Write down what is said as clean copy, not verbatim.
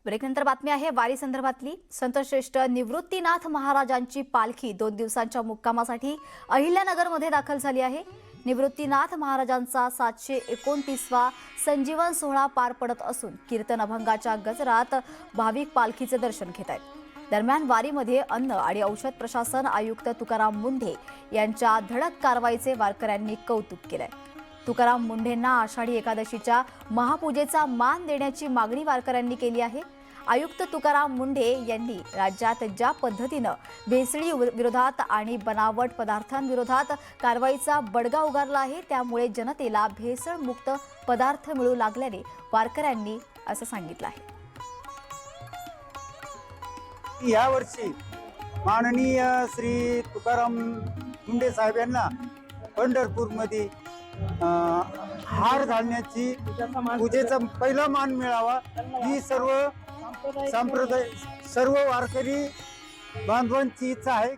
ब्रेकनंतर बातमी आहे वारी संदर्भातली। संतश्रेष्ठ निवृत्तीनाथ महाराजांची पालखी 2 दिवसांच्या मुक्कामासाठी अहिल्यानगरमध्ये दाखल झाली आहे। निवृत्तीनाथ महाराजांचा 729वा संजीवन सोहळा पार पडत असून कीर्तन अभंगाच्या गजरात भाविक पालखीचे दर्शन घेत आहेत। दरम्यान वारीमध्ये अन्न आणि औषध प्रशासन आयुक्त तुकाराम मुंढे यांच्या धडक कारवाईचे वारकऱ्यांनी कौतुक केलंय। तुकाराम मुंढेंना आषाढी एकादशीच्या महापूजेचा मान देण्याची मागणी वारकऱ्यांनी केली आहे। आयुक्त तुकाराम मुंढे यांनी राज्यात ज्या पद्धतीनं भेसळी विरोधात आणि बनावट पदार्थांविरोधात कारवाईचा बडगा उगारला आहे, त्यामुळे जनतेला भेसळमुक्त पदार्थ मिळू लागल्याने वारकऱ्यांनी असं सांगितलं आहे। या वर्षी माननीय श्री तुकाराम मुंढे साहेब यांना पंढरपूरमध्ये हार घालण्याची पूजेचा पहिला मान मिळावा ही सर्व वारकरी बांधवांची इच्छा आहे।